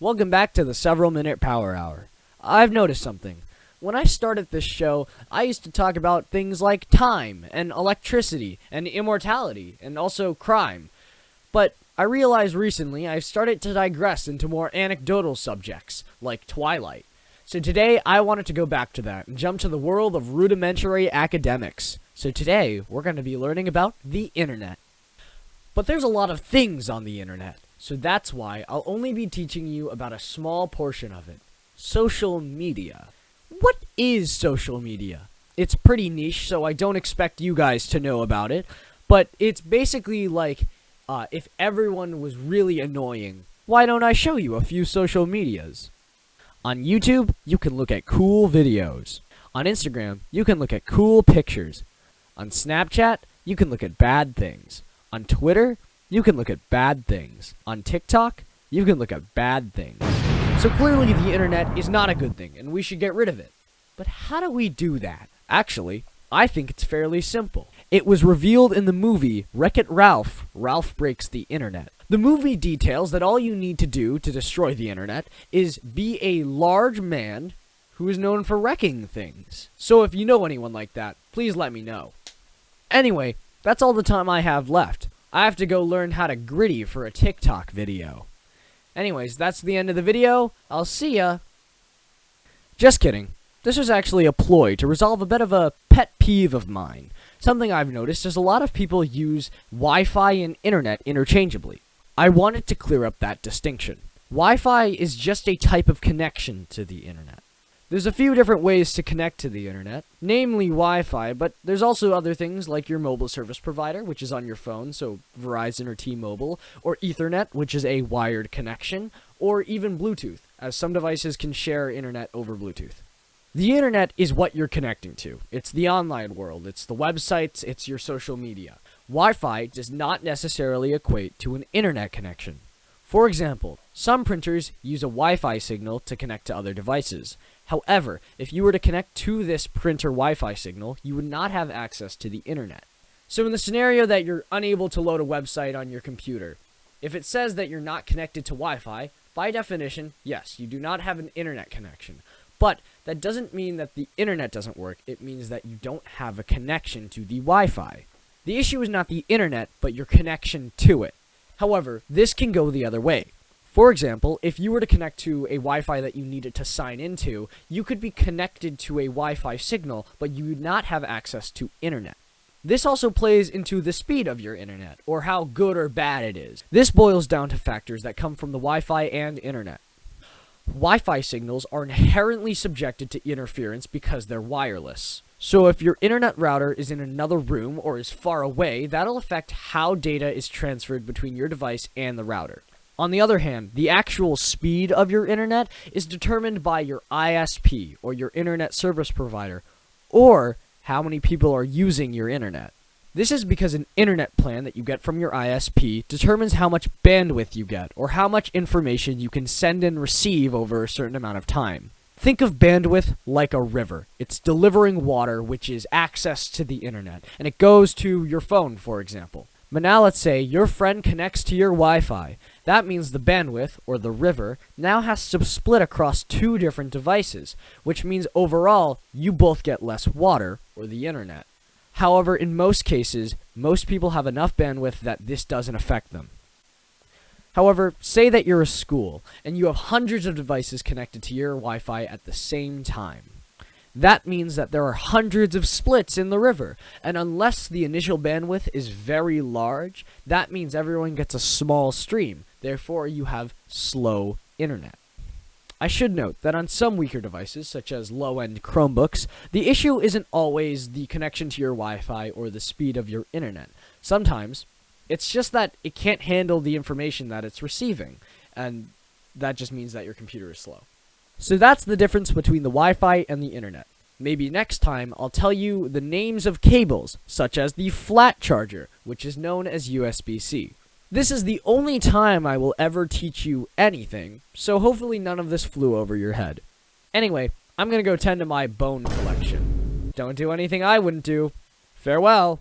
Welcome back to the Several Minute Power Hour. I've noticed something. When I started this show, I used to talk about things like time, and electricity, and immortality, and also crime. But I realized recently I've started to digress into more anecdotal subjects, like Twilight. So today, I wanted to go back to that and jump to the world of rudimentary academics. So today, we're going to be learning about the internet. But there's a lot of things on the internet. So that's why I'll only be teaching you about a small portion of it. Social media. What is social media? It's pretty niche, so I don't expect you guys to know about it. But it's basically like, if everyone was really annoying, why don't I show you a few social medias? On YouTube, you can look at cool videos. On Instagram, you can look at cool pictures. On Snapchat, you can look at bad things. On Twitter, you can look at bad things. On TikTok, you can look at bad things. So clearly the internet is not a good thing, and we should get rid of it. But how do we do that? Actually, I think it's fairly simple. It was revealed in the movie Wreck-It Ralph, Ralph Breaks the Internet. The movie details that all you need to do to destroy the internet is be a large man who is known for wrecking things. So if you know anyone like that, please let me know. Anyway, that's all the time I have left. I have to go learn how to gritty for a TikTok video. Anyways, that's the end of the video. I'll see ya. Just kidding. This was actually a ploy to resolve a bit of a pet peeve of mine. Something I've noticed is a lot of people use Wi-Fi and internet interchangeably. I wanted to clear up that distinction. Wi-Fi is just a type of connection to the internet. There's a few different ways to connect to the internet, namely Wi-Fi, but there's also other things like your mobile service provider, which is on your phone, so Verizon or T-Mobile, or Ethernet, which is a wired connection, or even Bluetooth, as some devices can share internet over Bluetooth. The internet is what you're connecting to. It's the online world, it's the websites, it's your social media. Wi-Fi does not necessarily equate to an internet connection. For example, some printers use a Wi-Fi signal to connect to other devices. However, if you were to connect to this printer Wi-Fi signal, you would not have access to the internet. So in the scenario that you're unable to load a website on your computer, if it says that you're not connected to Wi-Fi, by definition, yes, you do not have an internet connection. But that doesn't mean that the internet doesn't work. It means that you don't have a connection to the Wi-Fi. The issue is not the internet, but your connection to it. However, this can go the other way. For example, if you were to connect to a Wi-Fi that you needed to sign into, you could be connected to a Wi-Fi signal, but you would not have access to internet. This also plays into the speed of your internet, or how good or bad it is. This boils down to factors that come from the Wi-Fi and internet. Wi-Fi signals are inherently subjected to interference because they're wireless. So if your internet router is in another room or is far away, that'll affect how data is transferred between your device and the router. On the other hand, the actual speed of your internet is determined by your ISP, or your internet service provider, or how many people are using your internet. This is because an internet plan that you get from your ISP determines how much bandwidth you get, or how much information you can send and receive over a certain amount of time. Think of bandwidth like a river. It's delivering water, which is access to the internet, and it goes to your phone, for example. But now let's say your friend connects to your Wi-Fi. That means the bandwidth, or the river, now has to split across two different devices, which means overall, you both get less water, or the internet. However, in most cases, most people have enough bandwidth that this doesn't affect them. However, say that you're a school, and you have hundreds of devices connected to your Wi-Fi at the same time. That means that there are hundreds of splits in the river, and unless the initial bandwidth is very large, that means everyone gets a small stream. Therefore, you have slow internet. I should note that on some weaker devices, such as low-end Chromebooks, the issue isn't always the connection to your Wi-Fi or the speed of your internet. Sometimes, it's just that it can't handle the information that it's receiving, and that just means that your computer is slow. So that's the difference between the Wi-Fi and the internet. Maybe next time I'll tell you the names of cables, such as the flat charger, which is known as USB-C. This is the only time I will ever teach you anything, so hopefully none of this flew over your head. Anyway, I'm gonna go tend to my bone collection. Don't do anything I wouldn't do. Farewell!